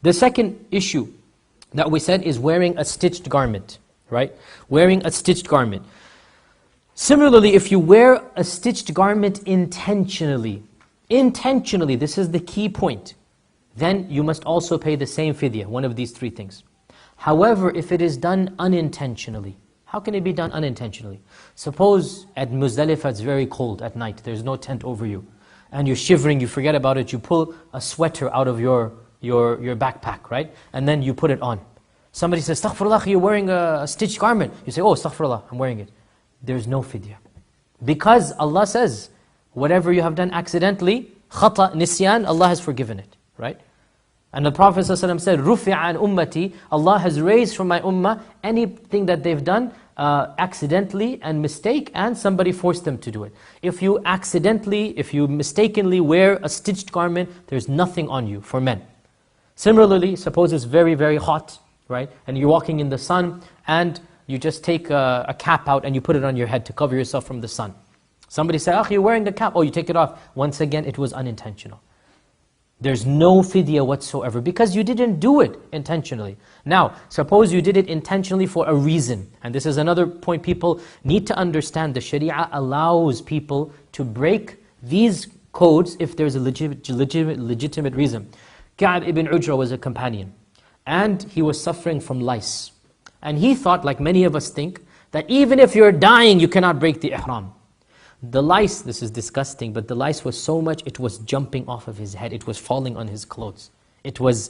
The second issue that we said is wearing a stitched garment, right? Wearing a stitched garment. Similarly, if you wear a stitched garment intentionally, this is the key point, then you must also pay the same fidyah, one of these three things. However, if it is done unintentionally, how can it be done unintentionally? Suppose at Muzdalifah it's very cold at night, there's no tent over you, and you're shivering, you forget about it, you pull a sweater out of your backpack, right? And then you put it on. Somebody says, Astaghfirullah, you're wearing a stitched garment. You say, oh, Astaghfirullah, I'm wearing it. There's no fidyah. Because Allah says, whatever you have done accidentally, khata, nisyan, Allah has forgiven it, right? And the Prophet ﷺ said, رُفِعَ عَنْ أُمَّتِي, Allah has raised from my ummah anything that they've done accidentally and mistake, and somebody forced them to do it. If you mistakenly wear a stitched garment, there's nothing on you for men. Similarly, suppose it's very, very hot, right? And you're walking in the sun, and you just take a cap out and you put it on your head to cover yourself from the sun. Somebody say, you're wearing the cap. Oh, you take it off. Once again, it was unintentional. There's no fidyah whatsoever because you didn't do it intentionally. Now, suppose you did it intentionally for a reason. And this is another point people need to understand. The Sharia allows people to break these codes if there's a legitimate reason. Ka'b ibn Ujra was a companion, and he was suffering from lice. And he thought, like many of us think, that even if you're dying, you cannot break the ihram. The lice, this is disgusting, but the lice was so much, it was jumping off of his head. It was falling on his clothes. It was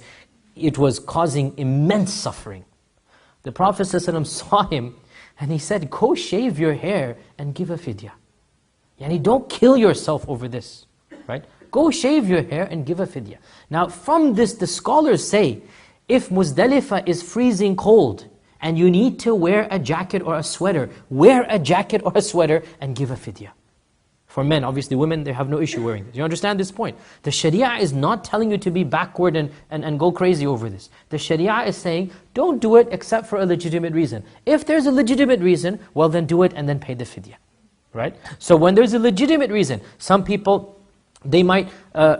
causing immense suffering. The Prophet ﷺ saw him, and he said, go shave your hair and give a fidyah. Yani don't kill yourself over this, right? Go shave your hair and give a fidyah. Now from this, the scholars say, if Muzdalifah is freezing cold, and you need to wear a jacket or a sweater, wear a jacket or a sweater and give a fidyah. For men, obviously women, they have no issue wearing this. You understand this point? The Sharia is not telling you to be backward and go crazy over this. The Sharia is saying, don't do it except for a legitimate reason. If there's a legitimate reason, well then do it and then pay the fidyah. Right? So when there's a legitimate reason, some people, they might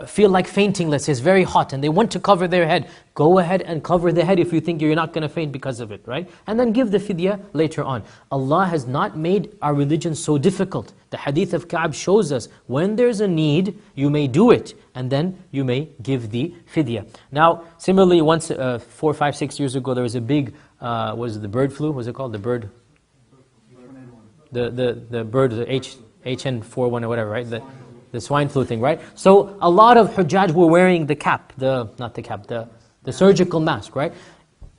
feel like fainting, let's say it's very hot, and they want to cover their head. Go ahead and cover the head if you think you're not going to faint because of it, right? And then give the fidyah later on. Allah has not made our religion so difficult. The hadith of Ka'b shows us, when there's a need, you may do it, and then you may give the fidyah. Now, similarly, once, 4, 5, 6 years ago, there was a big, was it the bird flu? Was it called? The bird? The bird, the HN41 or whatever, right? The swine flu thing, right? So a lot of Hujjaj were wearing the cap, the surgical mask, right?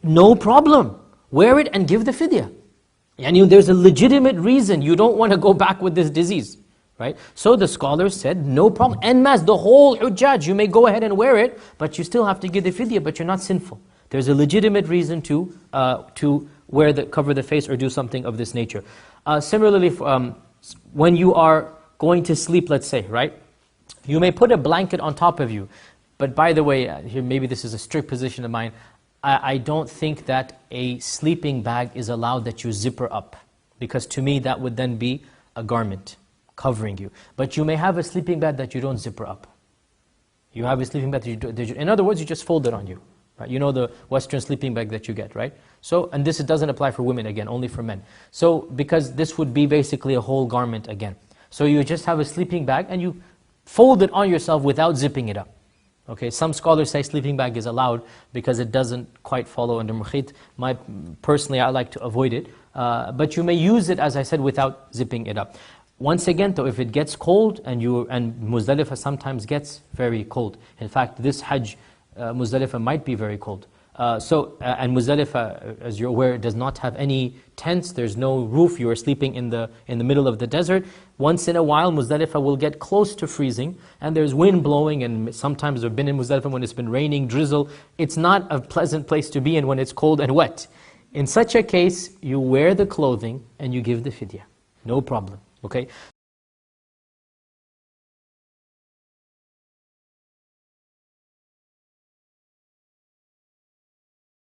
No problem. Wear it and give the fidyah. Yani there's a legitimate reason. You don't want to go back with this disease, right? So the scholars said, no problem. En masse, the whole Hujjaj, you may go ahead and wear it, but you still have to give the fidyah, but you're not sinful. There's a legitimate reason to cover the face or do something of this nature. Similarly, when you are going to sleep, let's say, right? You may put a blanket on top of you. But by the way, here maybe this is a strict position of mine, I don't think that a sleeping bag is allowed that you zipper up. Because to me that would then be a garment covering you. But you may have a sleeping bag that you don't zipper up. You have a sleeping bag that in other words, you just fold it on you. Right? You know the Western sleeping bag that you get, right? So, and this doesn't apply for women again, only for men. So, because this would be basically a whole garment again. So you just have a sleeping bag and you fold it on yourself without zipping it up. Okay, some scholars say sleeping bag is allowed because it doesn't quite follow under mukhit. Personally, I like to avoid it. But you may use it, as I said, without zipping it up. Once again though, if it gets cold, and Muzdalifah sometimes gets very cold. In fact, this Hajj, Muzdalifah might be very cold. And Muzdalifah, as you're aware, does not have any tents, there's no roof, you are sleeping in the middle of the desert. Once in a while, Muzdalifah will get close to freezing, and there's wind blowing, and sometimes we've been in Muzdalifah when it's been raining, drizzle. It's not a pleasant place to be in when it's cold and wet. In such a case, you wear the clothing and you give the fidyah. No problem, okay?